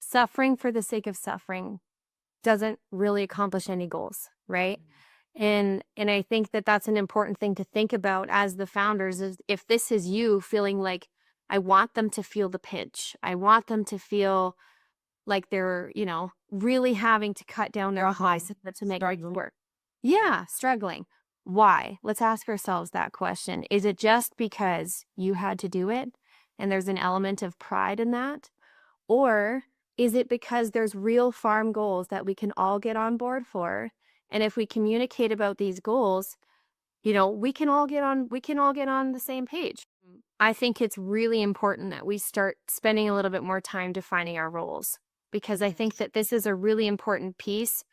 suffering for the sake of suffering doesn't really accomplish any goals, right? And I think that that's an important thing to think about as the founders is if this is you feeling like I want them to feel the pinch. I want them to feel like they're, really having to cut down their highs to make it work. Yeah, struggling. Why? Let's ask ourselves that question. Is it just because you had to do it and there's an element of pride in that? Or is it because there's real farm goals that we can all get on board for? And if we communicate about these goals, we can all get on the same page. I think it's really important that we start spending a little bit more time defining our roles because I think that this is a really important piece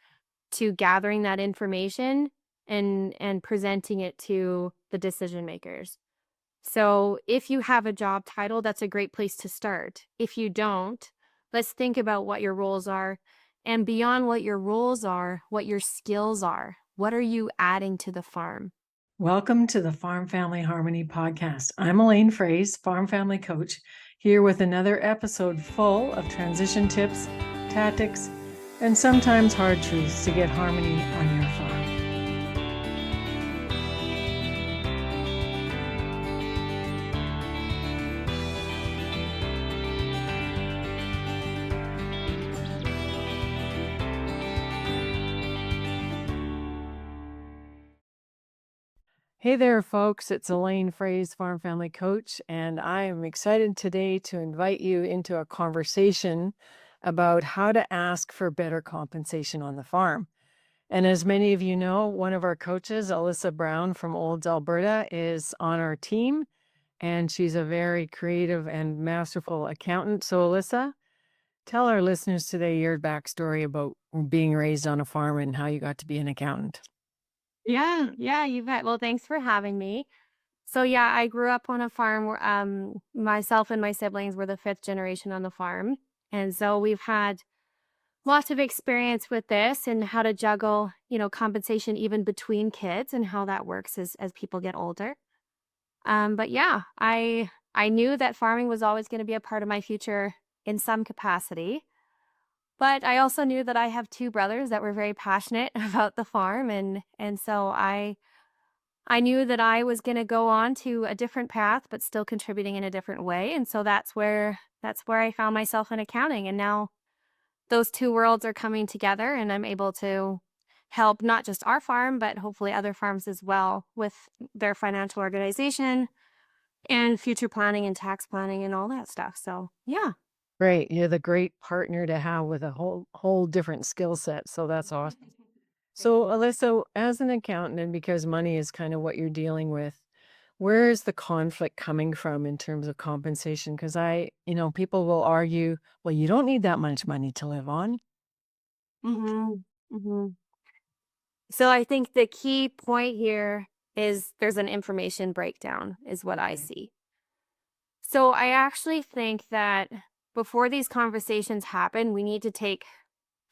to gathering that information and presenting it to the decision makers. So if you have a job title, that's a great place to start. If you don't, let's think about what your roles are and beyond what your roles are, what your skills are. What are you adding to the farm? Welcome to the Farm Family Harmony podcast. I'm Elaine Froese, Farm Family Coach, here with another episode full of transition tips, tactics, and sometimes hard truths to get harmony on your farm. Hey there, folks. It's Elaine Froese, Farm Family Coach, and I am excited today to invite you into a conversation about how to ask for better compensation on the farm. And as many of you know, one of our coaches, Alyssa Brown from Olds, Alberta, is on our team, and she's a very creative and masterful accountant. So, Alyssa, tell our listeners today your backstory about being raised on a farm and how you got to be an accountant. Yeah, you bet. Well, thanks for having me. So yeah, I grew up on a farm where myself and my siblings were the fifth generation on the farm. And so we've had lots of experience with this and how to juggle, compensation even between kids and how that works as people get older. But yeah, I knew that farming was always going to be a part of my future in some capacity. But I also knew that I have two brothers that were very passionate about the farm and so I knew that I was going to go on to a different path but still contributing in a different way and so that's where I found myself in accounting and now those two worlds are coming together and I'm able to help not just our farm but hopefully other farms as well with their financial organization and future planning and tax planning and all that stuff. So, yeah. Great. You're the great partner to have with a whole different skill set. So that's awesome. So, Alyssa, as an accountant, and because money is kind of what you're dealing with, where is the conflict coming from in terms of compensation? Because people will argue, well, you don't need that much money to live on. Mhm. Mhm. So I think the key point here is there's an information breakdown is what I see. So I actually think that before these conversations happen, we need to take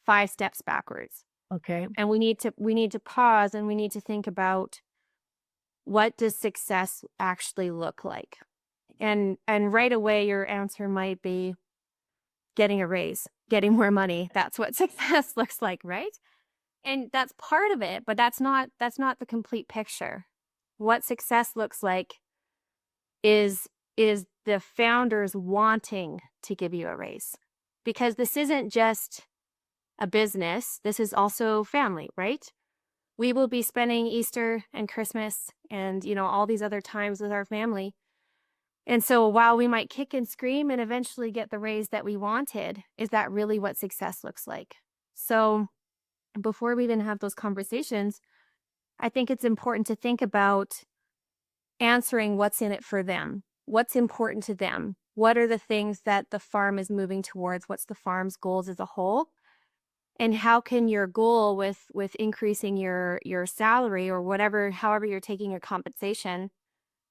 5 steps backwards. Okay. And we need to pause and we need to think about what does success actually look like? And right away your answer might be getting a raise, getting more money. That's what success looks like, right? And that's part of it, but that's not the complete picture. What success looks like is the founders wanting to give you a raise. Because this isn't just a business, this is also family, right? We will be spending Easter and Christmas and all these other times with our family. And so while we might kick and scream and eventually get the raise that we wanted, is that really what success looks like? So before we even have those conversations, I think it's important to think about answering what's in it for them. What's important to them? What are the things that the farm is moving towards? What's the farm's goals as a whole? And how can your goal with increasing your salary or whatever, however you're taking your compensation,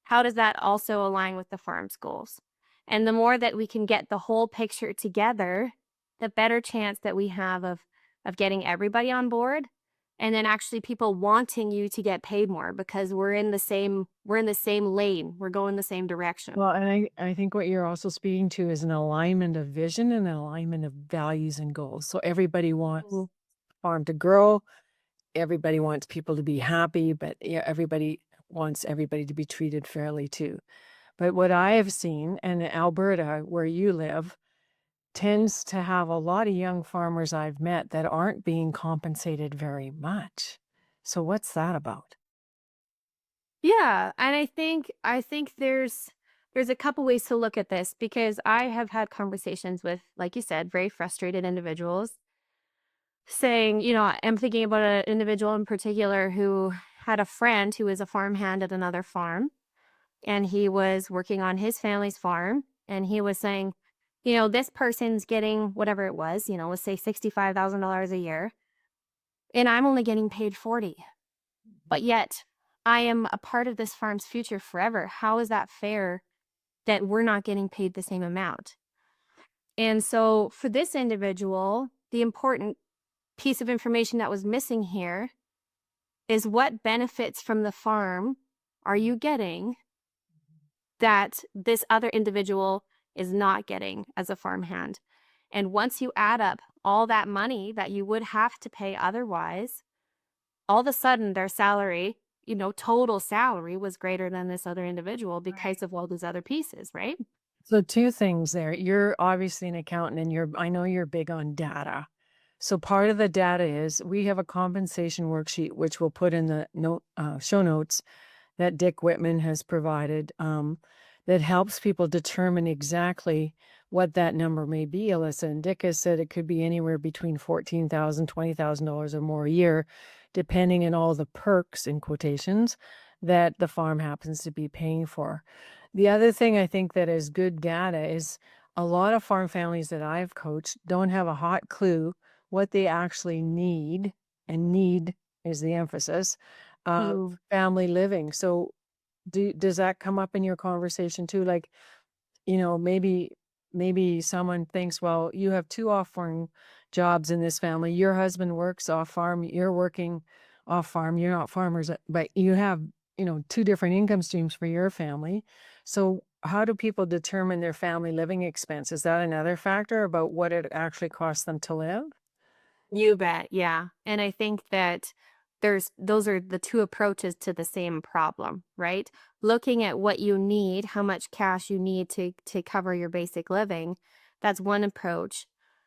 how does that also align with the farm's goals? And the more that we can get the whole picture together, the better chance that we have of getting everybody on board and then actually people wanting you to get paid more because we're in the same lane. We're going the same direction. Well, and I think what you're also speaking to is an alignment of vision and an alignment of values and goals. So everybody wants Mm. farm to grow. Everybody wants people to be happy, but yeah, everybody wants everybody to be treated fairly too. But what I have seen, and Alberta, where you live, tends to have a lot of young farmers I've met that aren't being compensated very much. So what's that about? Yeah, and I think there's a couple ways to look at this because I have had conversations with, like you said, very frustrated individuals saying, I'm thinking about an individual in particular who had a friend who was a farmhand at another farm, and he was working on his family's farm, and he was saying, this person's getting whatever it was, let's say $65,000 a year, and I'm only getting paid 40. But yet I am a part of this farm's future forever. How is that fair that we're not getting paid the same amount? And so for this individual, the important piece of information that was missing here is what benefits from the farm are you getting that this other individual is not getting as a farmhand? And once you add up all that money that you would have to pay otherwise, all of a sudden their salary, total salary was greater than this other individual because of all those other pieces, right? So two things there. You're obviously an accountant and I know you're big on data. So part of the data is we have a compensation worksheet, which we'll put in the show notes that Dick Whitman has provided, that helps people determine exactly what that number may be, Alyssa. And Dick has said it could be anywhere between $14,000, $20,000 or more a year, depending on all the perks in quotations that the farm happens to be paying for. The other thing I think that is good data is a lot of farm families that I've coached don't have a hot clue what they actually need, and need is the emphasis of Mm. family living. So does that come up in your conversation too? Like, maybe someone thinks, well, you have two off farm jobs in this family. Your husband works off farm, you're working off farm, you're not farmers, but you have, two different income streams for your family. So how do people determine their family living expense? Is that another factor about what it actually costs them to live? You bet. Yeah. And I think that those are the two approaches to the same problem, right? Looking at what you need, how much cash you need to cover your basic living. That's one approach.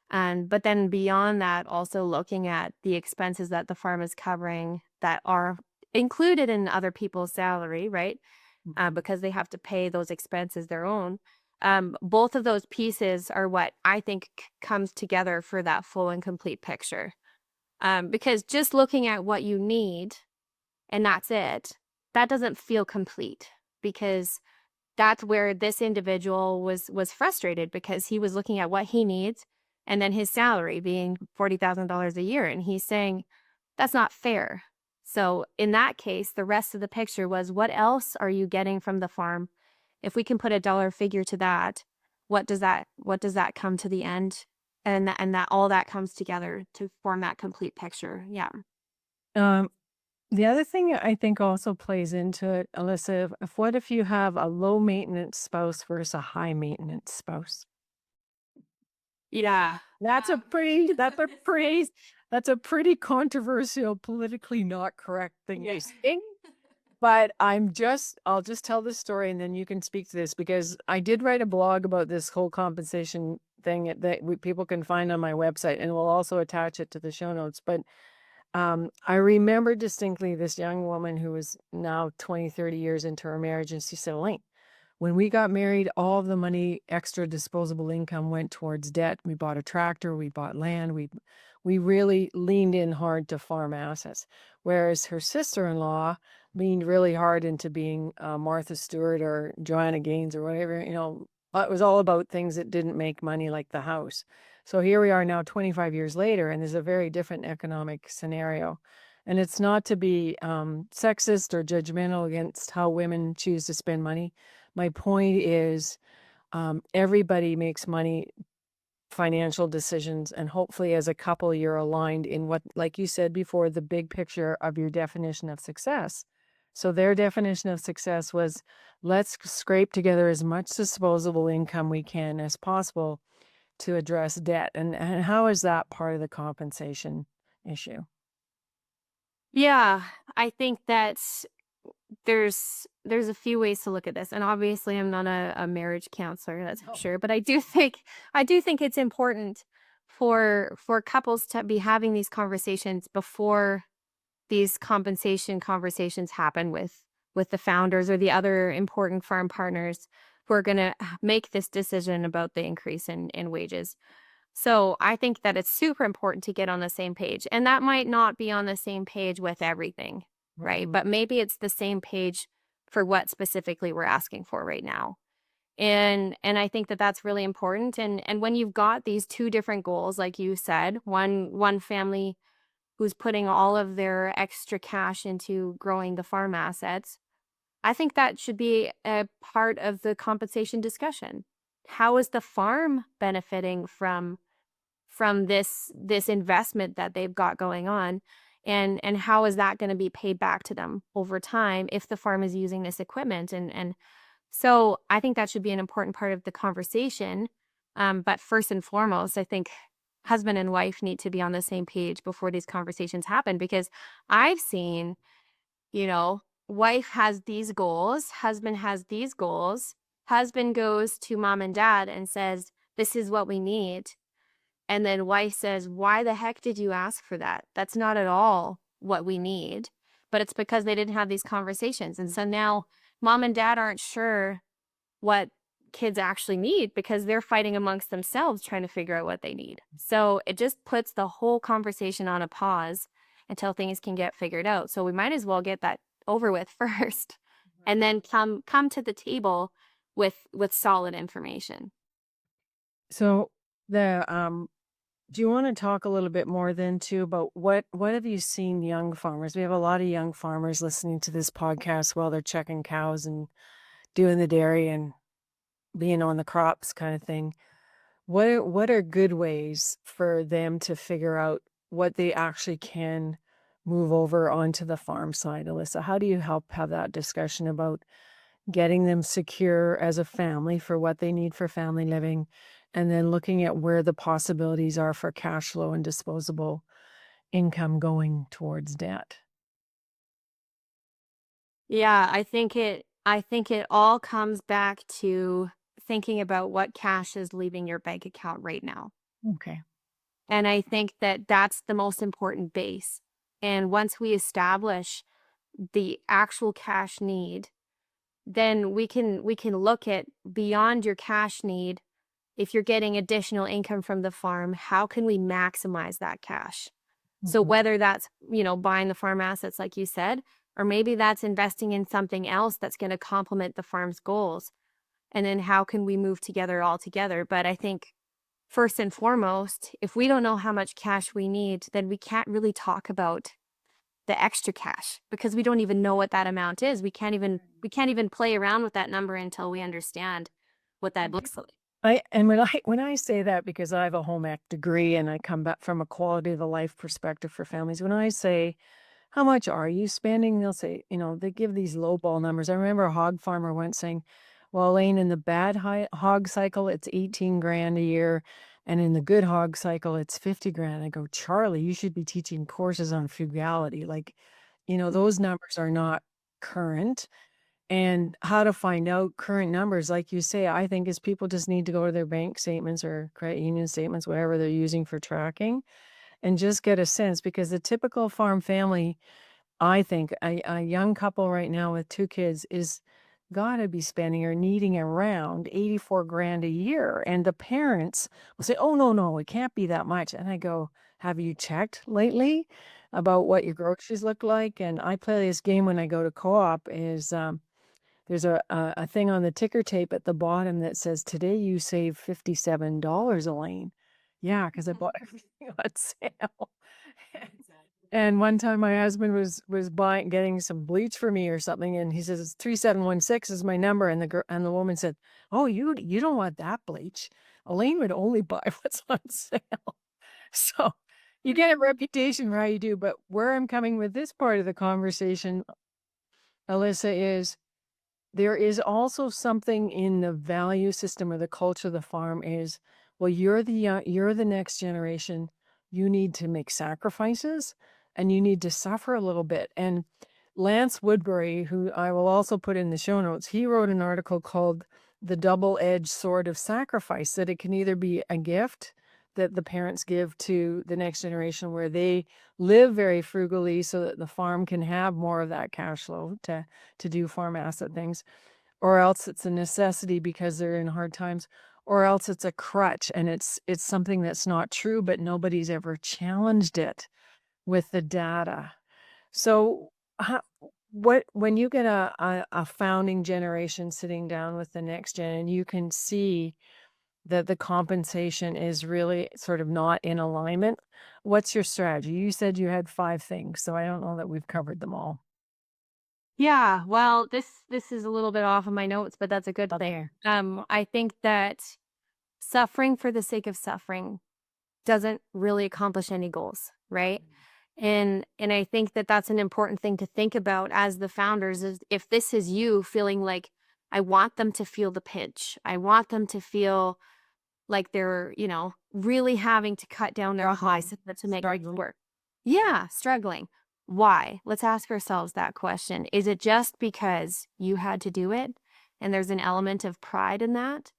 And but then beyond that, also looking at the expenses that the farm is covering that are included in other people's salary, right? Because they have to pay those expenses their own. Both of those pieces are what I think comes together for that full and complete picture. Because just looking at what you need and that's it, that doesn't feel complete because that's where this individual was frustrated because he was looking at what he needs and then his salary being $40,000 a year, and he's saying that's not fair. So in that case, the rest of the picture was what else are you getting from the farm? If we can put a dollar figure to that, what does that come to the end? And that all that comes together to form that complete picture. Yeah. Um, the other thing I think also plays into it, Alyssa, if what if you have a low maintenance spouse versus a high maintenance spouse? Yeah. That's a pretty that's a pretty that's a pretty controversial, politically not correct thing to say. But I'll just tell this story and then you can speak to this because I did write a blog about this whole compensation thing that people can find on my website, and we'll also attach it to the show notes. But I remember distinctly this young woman who was now 20, 30 years into her marriage, and she said, Elaine, when we got married, all of the money, extra disposable income went towards debt. We bought a tractor, we bought land, we really leaned in hard to farm assets. Whereas her sister-in-law leaned really hard into being Martha Stewart or Joanna Gaines or whatever, it was all about things that didn't make money like the house. So here we are now 25 years later, and there's a very different economic scenario. And it's not to be sexist or judgmental against how women choose to spend money. My point is, everybody makes money financial decisions. And hopefully, as a couple, you're aligned in what, like you said before, the big picture of your definition of success. So, their definition of success was let's scrape together as much disposable income we can as possible to address debt. And how is that part of the compensation issue? Yeah, I think that there's a few ways to look at this, and obviously I'm not a marriage counselor, that's for Oh. sure, but I do think it's important for couples to be having these conversations before these compensation conversations happen with the founders or the other important farm partners who are going to make this decision about the increase in wages. So I think that it's super important to get on the same page. And that might not be on the same page with everything, right? Right. But maybe it's the same page for what specifically we're asking for right now. And I think that that's really important. And when you've got these two different goals, like you said, one family who's putting all of their extra cash into growing the farm assets, I think that should be a part of the compensation discussion. How is the farm benefiting from this investment that they've got going on, and how is that going to be paid back to them over time if the farm is using this equipment? And so I think that should be an important part of the conversation. But first and foremost, I think husband and wife need to be on the same page before these conversations happen, because I've seen, you know, wife has these goals, husband has these goals. Husband goes to mom and dad and says, "This is what we need." And then wife says, "Why the heck did you ask for that? That's not at all what we need." But it's because they didn't have these conversations. And so now mom and dad aren't sure what kids actually need because they're fighting amongst themselves trying to figure out what they need. So it just puts the whole conversation on a pause until things can get figured out. So we might as well get that over with first and then come to the table with solid information. So the do you want to talk a little bit more then too about what have you seen young farmers? We have a lot of young farmers listening to this podcast while they're checking cows and doing the dairy and being on the crops kind of thing. What are good ways for them to figure out what they actually can move over onto the farm side, Alyssa? How do you help have that discussion about getting them secure as a family for what they need for family living, and then looking at where the possibilities are for cash flow and disposable income going towards debt? Yeah, I think it all comes back to thinking about what cash is leaving your bank account right now. Okay. And I think that that's the most important base. And once we establish the actual cash need, then we can look at beyond your cash need. If you're getting additional income from the farm, how can we maximize that cash? So Mhm. whether that's, buying the farm assets like you said, or maybe that's investing in something else that's going to complement the farm's goals. And then how can we move together all together? But I think first and foremost, if we don't know how much cash we need, then we can't really talk about the extra cash because we don't even know what that amount is. We can't even play around with that number until we understand what that looks like. When I say that, because I have a home ec degree and I come back from a quality of the life perspective for families, when I say, "How much are you spending?" They'll say, they give these lowball numbers. I remember a hog farmer once saying, "Well, Elaine, in the bad hog cycle, it's 18 grand a year, and in the good hog cycle, it's 50 grand." I go, "Charlie, you should be teaching courses on frugality. Like, those numbers are not current." And how to find out current numbers, like you say, I think is people just need to go to their bank statements or credit union statements, whatever they're using for tracking, and just get a sense, because the typical farm family, I think a young couple right now with two kids is gotta be spending or needing around 84 grand a year. And the parents will say, "Oh, no, no, it can't be that much." And I go, "Have you checked lately about what your groceries look like?" And I play this game when I go to co-op is, there's a thing on the ticker tape at the bottom that says, "Today you save $57, Elaine." Yeah, because I bought everything on sale. And one time my husband was getting some bleach for me or something, and he says, "It's 3716 is my number," and the woman said, "Oh, you don't want that bleach." Elaine would only buy what's on sale. So you get a reputation for how you do. But where I'm coming with this part of the conversation, Alyssa, is there is also something in the value system or the culture of the farm is, well, you're the next generation. You need to make sacrifices and you need to suffer a little bit. And Lance Woodbury, who I will also put in the show notes, he wrote an article called The Double-Edged Sword of Sacrifice, that it can either be a gift that the parents give to the next generation where they live very frugally so that the farm can have more of that cash flow to do farm asset things, or else it's a necessity because they're in hard times, or else it's a crutch and it's something that's not true, but nobody's ever challenged it with the data. So how, when you get a founding generation sitting down with the next gen and you can see that the compensation is really sort of not in alignment, what's your strategy? You said you had 5 things, so I don't know that we've covered them all. Yeah, well, this is a little bit off of my notes, but that's a good thing. I think that suffering for the sake of suffering doesn't really accomplish any goals, right? And I think that that's an important thing to think about as the founders is if this is you feeling like I want them to feel the pinch. I want them to feel like they're, really having to cut down their highs to make it work. Yeah, struggling. Why? Let's ask ourselves that question. Is it just because you had to do it and there's an element of pride in that?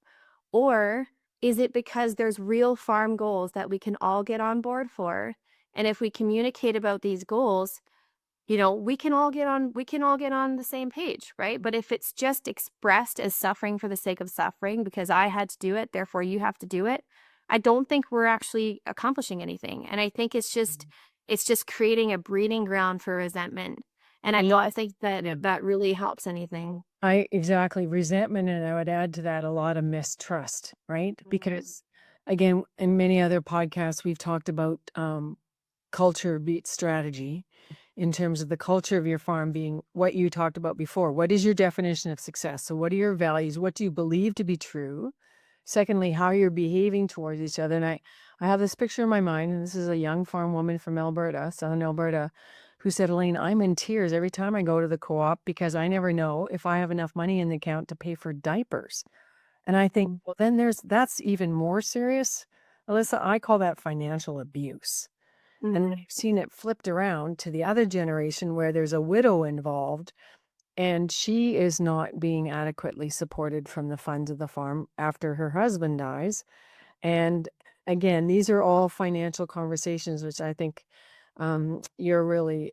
Or is it because there's real farm goals that we can all get on board for? And if we communicate about these goals, we can all get on the same page, right? But if it's just expressed as suffering for the sake of suffering because I had to do it, therefore you have to do it, I don't think we're actually accomplishing anything. And I think it's just creating a breeding ground for resentment. And I don't think that that really helps anything. Exactly, resentment, and I would add to that a lot of mistrust, right? Because again, in many other podcasts, we've talked about culture beats strategy in terms of the culture of your farm being what you talked about before. What is your definition of success? So, what are your values? What do you believe to be true? Secondly, how you're behaving towards each other. And I have this picture in my mind, and this is a young farm woman from Alberta, southern Alberta, who said, Elaine, I'm in tears every time I go to the co-op because I never know if I have enough money in the account to pay for diapers. And I think, well, then that's even more serious. Alyssa, I call that financial abuse. And then I've seen it flipped around to the other generation where there's a widow involved and she is not being adequately supported from the funds of the farm after her husband dies. And again, these are all financial conversations, which I think you're really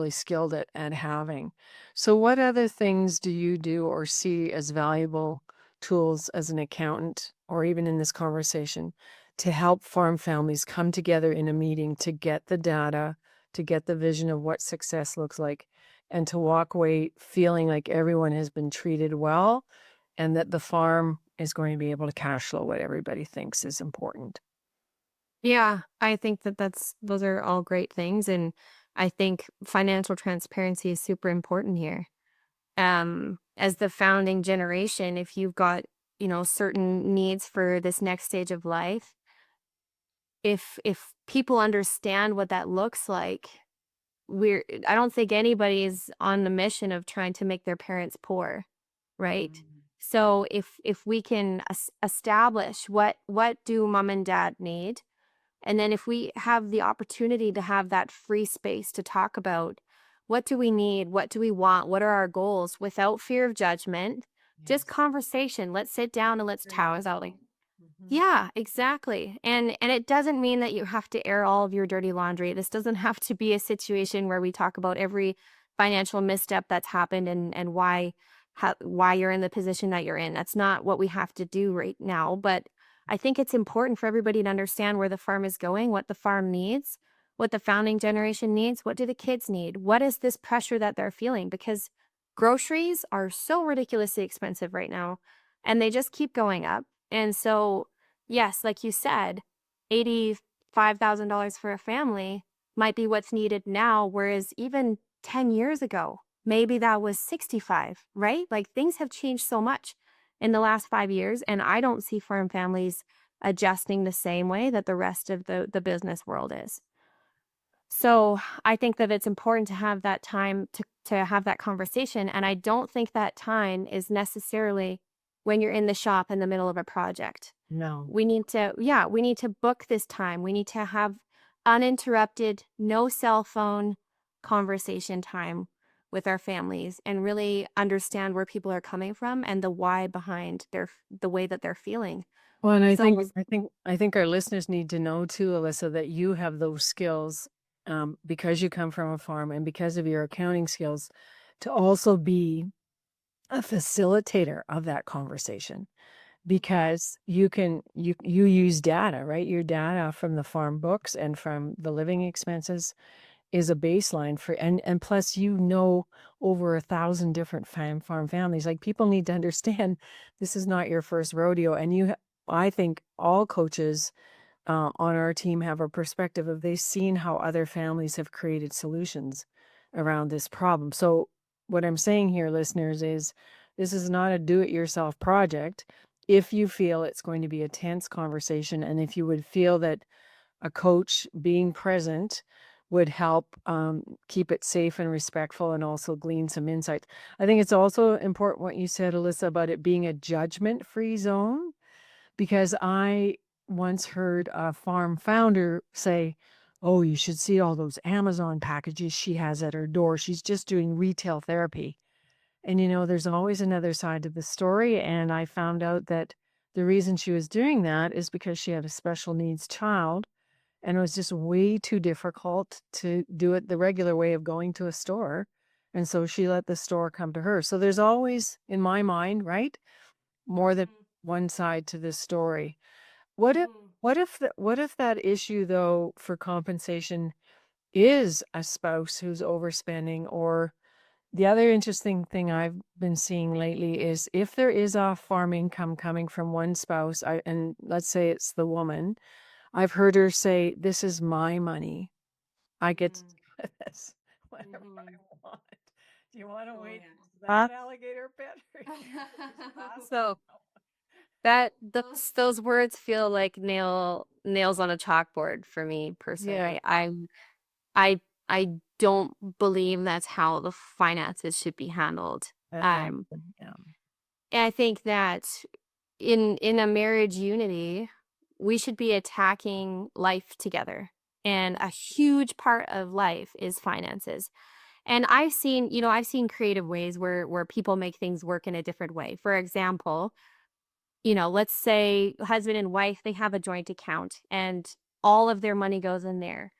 skilled at having. So what other things do you do or see as valuable tools as an accountant or even in this conversation to help farm families come together in a meeting to get the data, to get the vision of what success looks like, and to walk away feeling like everyone has been treated well and that the farm is going to be able to cash flow what everybody thinks is important? Yeah, I think that those are all great things, and I think financial transparency is super important here. As the founding generation, if you've got, certain needs for this next stage of life, if people understand what that looks like, I don't think anybody's on the mission of trying to make their parents poor, right? So if we can establish what do mom and dad need, and then if we have the opportunity to have that free space to talk about what do we need, what do we want, what are our goals without fear of judgment, just conversation. Let's sit down and let's talk about like, yeah, exactly. And it doesn't mean that you have to air all of your dirty laundry. This doesn't have to be a situation where we talk about every financial misstep that's happened and why you're in the position that you're in. That's not what we have to do right now, but I think it's important for everybody to understand where the farm is going, what the farm needs, what the founding generation needs, what do the kids need? What is this pressure that they're feeling? Because groceries are so ridiculously expensive right now and they just keep going up. And so yes, like you said, $85,000 for a family might be what's needed now, whereas even 10 years ago, maybe that was 65, right? Like things have changed so much. in the last 5 years, and I don't see farm families adjusting the same way that the rest of the business world is. So I think that it's important to have that time to have that conversation. And I don't think that time is necessarily when you're in the shop in the middle of a project. No. We need to book this time. We need to have uninterrupted, no cell phone conversation time with our families and really understand where people are coming from and the why behind the way that they're feeling. Well, and So I think our listeners need to know too, Alyssa, that you have those skills, because you come from a farm and because of your accounting skills, to also be a facilitator of that conversation. Because you use data, right? Your data from the farm books and from the living expenses is a baseline for, and plus, over 1,000 different farm families. Like, people need to understand this is not your first rodeo. And I think all coaches on our team have a perspective of, they've seen how other families have created solutions around this problem. So what I'm saying here, listeners, is this is not a do-it-yourself project. If you feel it's going to be a tense conversation, and if you would feel that a coach being present would help keep it safe and respectful, and also glean some insights. I think it's also important what you said, Alyssa, about it being a judgment-free zone, because I once heard a farm founder say, "Oh, you should see all those Amazon packages she has at her door. She's just doing retail therapy." And there's always another side to the story. And I found out that the reason she was doing that is because she had a special needs child, and it was just way too difficult to do it the regular way of going to a store. And so she let the store come to her. So there's always, in my mind, right, more than Mhm, one side to this story. What if mhm. what if that issue, though, for compensation is a spouse who's overspending? Or the other interesting thing I've been seeing lately is, if there is a farm income coming from one spouse, and let's say it's the woman, I've heard her say, "This is my money. I get to Mhm, do with this whatever I mhm. want." Do you want to Oh, wait yeah. that alligator pit? Or you wanna just ask her So now? that those words feel like nails on a chalkboard for me Yeah. personally. I I don't believe that's how the finances should be handled. Um, Yeah. and I think that in a marriage unity, we should be attacking life together. And a huge part of life is finances. And I've seen creative ways where people make things work in a different way. For example, let's say husband and wife, they have a joint account and all of their money goes in there.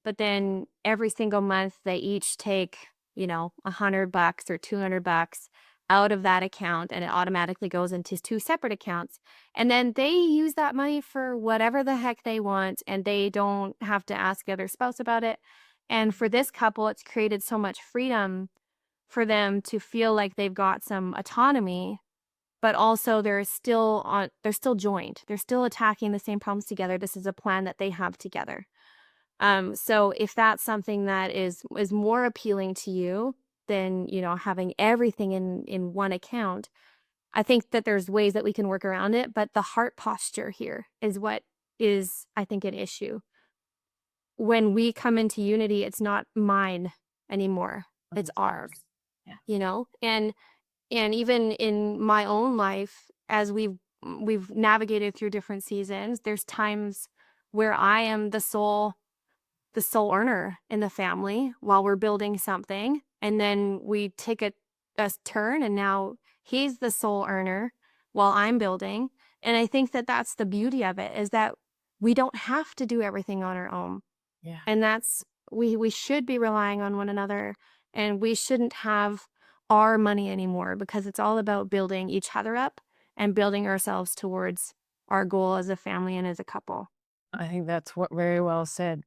But then every single month they each take, $100 or $200 out of that account and it automatically goes into two separate accounts. And then they use that money for whatever the heck they want and they don't have to ask the other spouse about it. And for this couple, it's created so much freedom for them to feel like they've got some autonomy, but also they're still joined. They're still attacking the same problems together. This is a plan that they have together. So if that's something that is more appealing to you than, having everything in one account, I think that there's ways that we can work around it, but the heart posture here is what is, I think, an issue. When we come into unity, it's not mine anymore. It's It's ours, ours. Yeah. And even in my own life, as we've navigated through different seasons, there's times where I am the sole earner in the family while we're building something. And then we take a turn, and now he's the sole earner while I'm building. And I think that that's the beauty of it is that we don't have to do everything on our own. Yeah. And we should be relying on one another and we shouldn't have our money anymore because it's all about building each other up and building ourselves towards our goal as a family and as a couple. I think that's what very well said.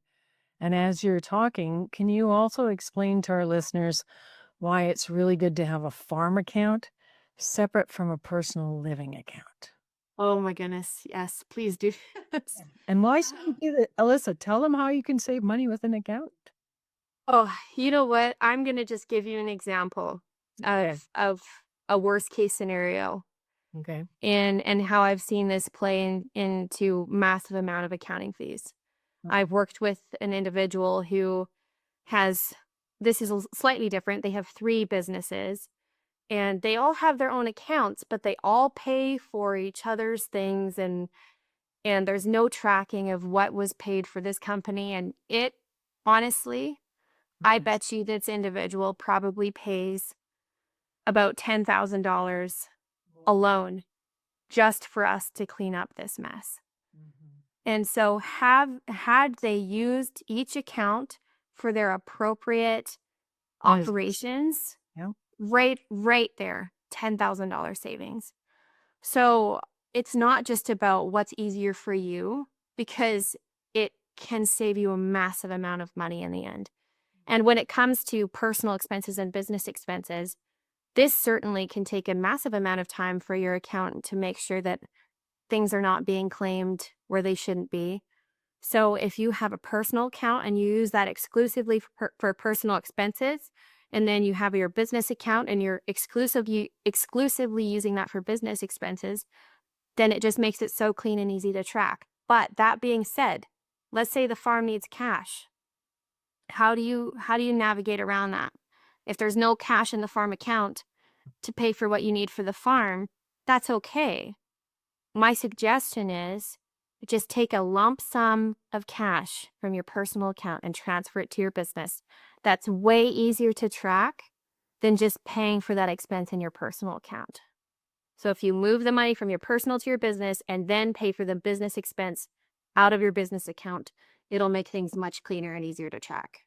And as you're talking, can you also explain to our listeners why it's really good to have a farm account separate from a personal living account? Oh my goodness. Yes, please do. Yeah. And why should you do that? Alyssa, tell them how you can save money with an account. Oh, you know what? I'm gonna just give you an example Okay. of a worst case scenario. Okay. and how I've seen this play into massive amount of accounting fees. I've worked with an individual who has this is slightly different. They have 3 businesses and they all have their own accounts, but they all pay for each other's things and there's no tracking of what was paid for this company and it honestly, I Mhm. bet you this individual probably pays about $10,000 alone just for us to clean up this mess. Mhm. And so have had they used each account for their appropriate Business. operations, Yeah. right there, $10,000 savings. So it's not just about what's easier for you because it can save you a massive amount of money in the end. And when it comes to personal expenses and business expenses, this certainly can take a massive amount of time for your accountant to make sure that things are not being claimed where they shouldn't be. So if you have a personal account and you use that exclusively for personal expenses, and then you have your business account and you're exclusively using that for business expenses, then it just makes it so clean and easy to track. But that being said, let's say the farm needs cash. How do you navigate around that? If there's no cash in the farm account to pay for what you need for the farm, that's okay. My suggestion is just take a lump sum of cash from your personal account and transfer it to your business. That's way easier to track than just paying for that expense in your personal account. So if you move the money from your personal to your business and then pay for the business expense out of your business account, it'll make things much cleaner and easier to track.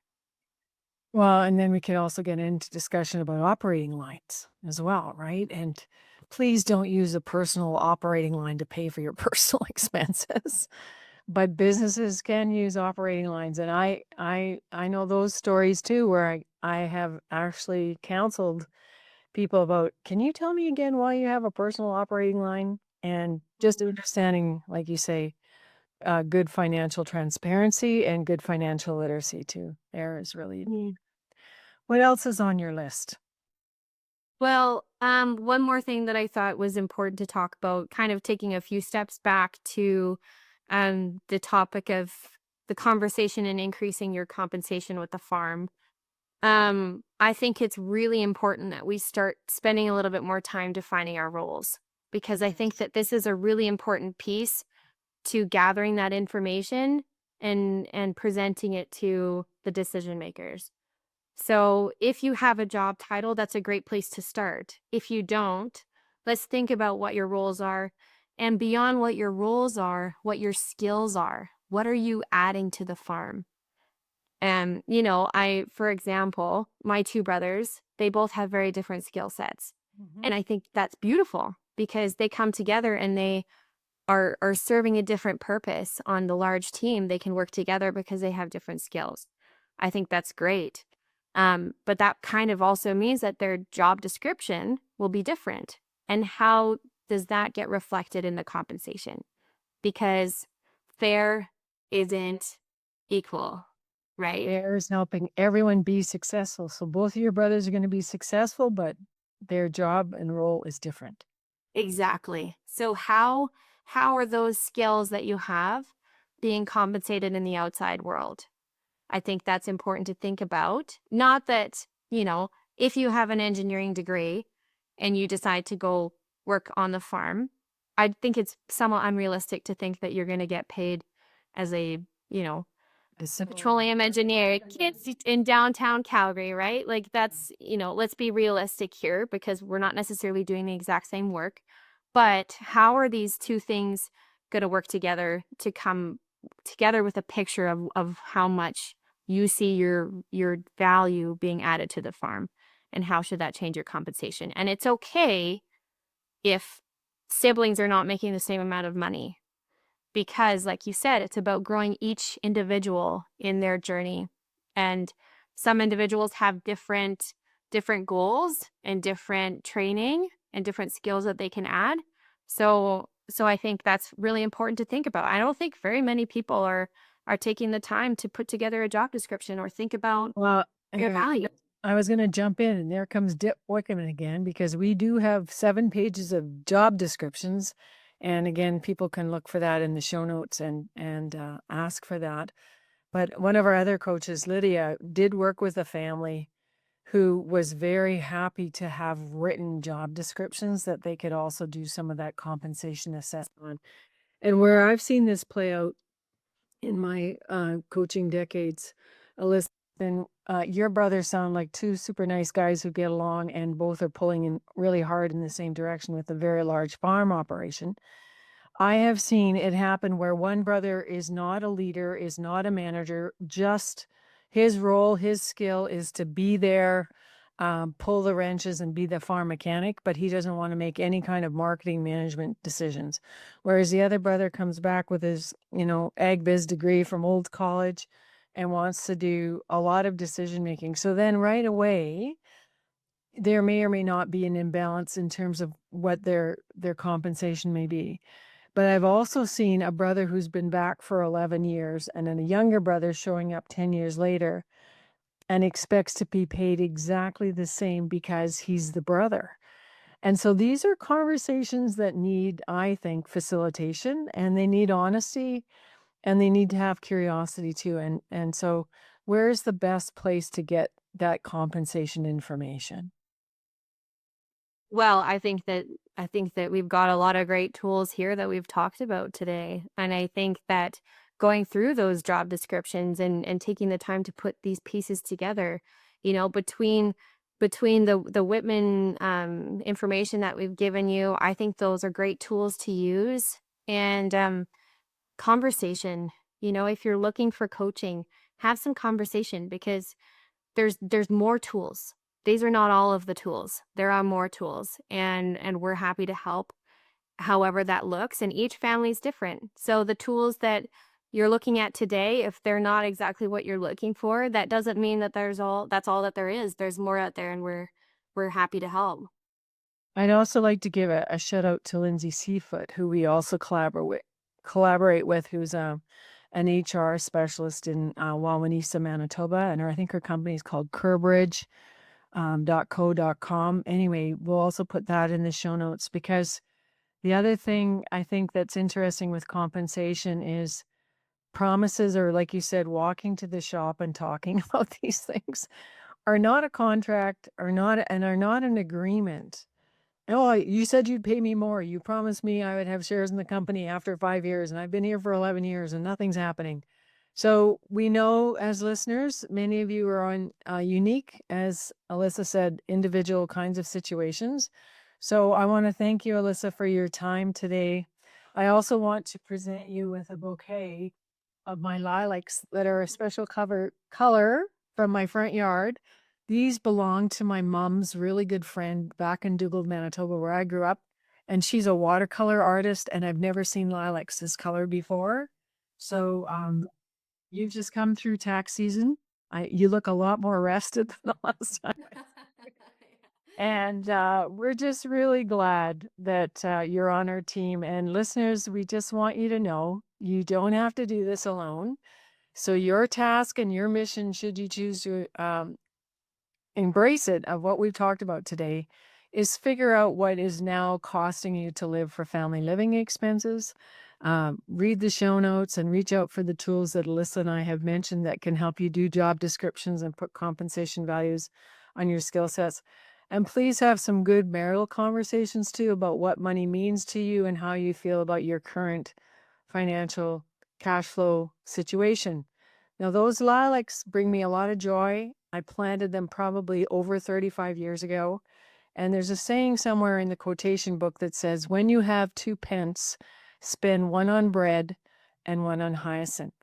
Well, and then we could also get into discussion about operating lines as well, right? And please don't use a personal operating line to pay for your personal expenses. But businesses can use operating lines, and I know those stories too, where I have actually counseled people about, can you tell me again why you have a personal operating line? And just understanding, like you say, good financial transparency and good financial literacy too. There is really. What else is on your list? Well, one more thing that I thought was important to talk about, kind of taking a few steps back to the topic of the conversation and increasing your compensation with the farm. I think it's really important that we start spending a little bit more time defining our roles because I think that this is a really important piece to gathering that information and presenting it to the decision makers. So if you have a job title, that's a great place to start. If you don't, let's think about what your roles are and beyond what your roles are, what your skills are. What are you adding to the farm? And, for example, my 2 brothers, they both have very different skill sets. Mhm. And I think that's beautiful because they come together and they are serving a different purpose on the large team. They can work together because they have different skills. I think that's great. But that kind of also means that their job description will be different. And how does that get reflected in the compensation? Because fair isn't equal, right? There's helping everyone be successful. So both of your brothers are going to be successful, but their job and role is different. Exactly. So how are those skills that you have being compensated in the outside world? I think that's important to think about. Not that, if you have an engineering degree and you decide to go work on the farm, I think it's somewhat unrealistic to think that you're going to get paid as a, you know, The simple. petroleum engineer kids in downtown Calgary, right? Like that's, let's be realistic here because we're not necessarily doing the exact same work. But how are these two things going to work together to come together with a picture of how much you see your value being added to the farm and how should that change your compensation? And it's okay if siblings are not making the same amount of money because like you said it's about growing each individual in their journey and some individuals have different goals and different training and different skills that they can add so I think that's really important to think about. I don't think very many people are taking the time to put together a job description or think about Well, their value. I was going to jump in, and there comes Dip Wickerman again, because we do have 7 pages of job descriptions. And again, people can look for that in the show notes and ask for that. But one of our other coaches, Lydia, did work with a family who was very happy to have written job descriptions that they could also do some of that compensation assessment on. And where I've seen this play out in my coaching decades, Alyssa, and your brothers sound like 2 super nice guys who get along, and both are pulling in really hard in the same direction with a very large farm operation. I have seen it happen where one brother is not a leader, is not a manager, just his role, his skill is to be there, pull the wrenches and be the farm mechanic, but he doesn't want to make any kind of marketing management decisions. Whereas the other brother comes back with his, ag biz degree from old college and wants to do a lot of decision making. So then right away, there may or may not be an imbalance in terms of what their compensation may be. But I've also seen a brother who's been back for 11 years and then a younger brother showing up 10 years later and expects to be paid exactly the same because he's the brother. And so these are conversations that need, I think, facilitation, and they need honesty, and they need to have curiosity too. And so where's the best place to get that compensation information? Well, I think that we've got a lot of great tools here that we've talked about today. And I think that going through those job descriptions and taking the time to put these pieces together, between the Whitman information that we've given you, I think those are great tools to use. And conversation, if you're looking for coaching, have some conversation because there's more tools. These are not all of the tools. There are more tools, and we're happy to help however that looks, and each family is different. So the tools that you're looking at today, if they're not exactly what you're looking for, that doesn't mean that that's all that there is. There's more out there, and we're happy to help. I'd also like to give a shout out to Lindsay Seafoot, who we also collaborate with, who's an HR specialist in Wawanesa, Manitoba, and I think her company is called Curbridge .co.com. Anyway, we'll also put that in the show notes, because the other thing I think that's interesting with compensation is promises, or like you said, walking to the shop and talking about these things, are not a contract, are not an agreement. Oh, you said you'd pay me more. You promised me I would have shares in the company after 5 years, and I've been here for 11 years and nothing's happening. So we know, as listeners, many of you are on unique, as Alyssa said, individual kinds of situations. So I want to thank you, Alyssa, for your time today. I also want to present you with a bouquet of my lilacs that are a special color from my front yard. These belong to my mom's really good friend back in Dougald, Manitoba, where I grew up. And she's a watercolor artist, and I've never seen lilacs this color before. So you've just come through tax season. You look a lot more rested than the last time. And we're just really glad that you're on our team. And listeners, we just want you to know you don't have to do this alone. So your task and your mission, should you choose to embrace it, of what we've talked about today, is figure out what is now costing you to live for family living expenses. Read the show notes and reach out for the tools that Alyssa and I have mentioned that can help you do job descriptions and put compensation values on your skill sets. And please have some good marital conversations too about what money means to you and how you feel about your current financial cash flow situation. Now, those lilacs bring me a lot of joy. I planted them probably over 35 years ago. And there's a saying somewhere in the quotation book that says, when you have 2 pence, spend one on bread and one on hyacinth.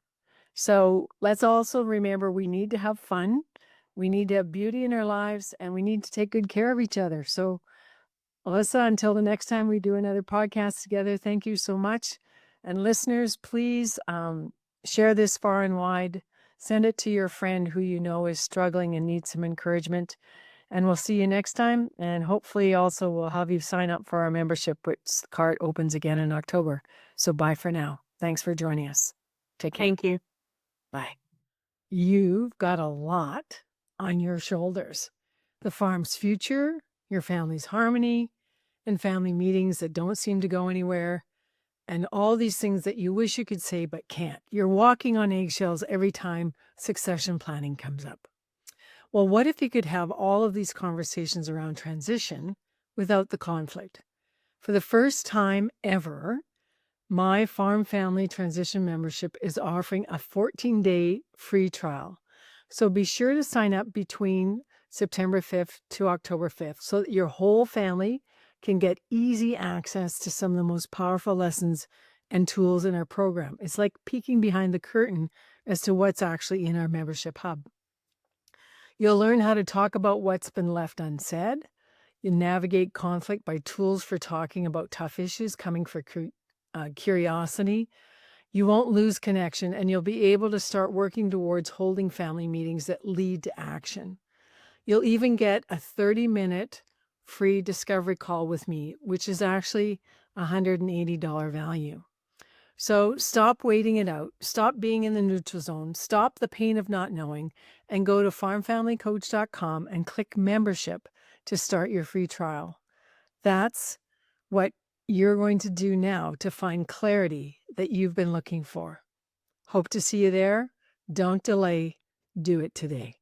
So let's also remember we need to have fun. We need to have beauty in our lives, and we need to take good care of each other. So Alyssa, until the next time we do another podcast together, thank you so much. And listeners, please share this far and wide. Send it to your friend who you know is struggling and needs some encouragement. And we'll see you next time. And hopefully also we'll have you sign up for our membership, which the cart opens again in October. So bye for now. Thanks for joining us. Take care. Thank you. Bye. You've got a lot on your shoulders. The farm's future, your family's harmony, and family meetings that don't seem to go anywhere, and all these things that you wish you could say but can't. You're walking on eggshells every time succession planning comes up. Well, what if you could have all of these conversations around transition without the conflict? For the first time ever, my Farm Family Transition membership is offering a 14-day free trial. So be sure to sign up between September 5th to October 5th so that your whole family can get easy access to some of the most powerful lessons and tools in our program. It's like peeking behind the curtain as to what's actually in our membership hub. You'll learn how to talk about what's been left unsaid. You navigate conflict by tools for talking about tough issues coming for curiosity. You won't lose connection, and you'll be able to start working towards holding family meetings that lead to action. You'll even get a 30-minute free discovery call with me, which is actually a $180 value. So stop waiting it out. Stop being in the neutral zone. Stop the pain of not knowing and go to farmfamilycoach.com and click membership to start your free trial. That's what you're going to do now to find clarity that you've been looking for. Hope to see you there. Don't delay. Do it today.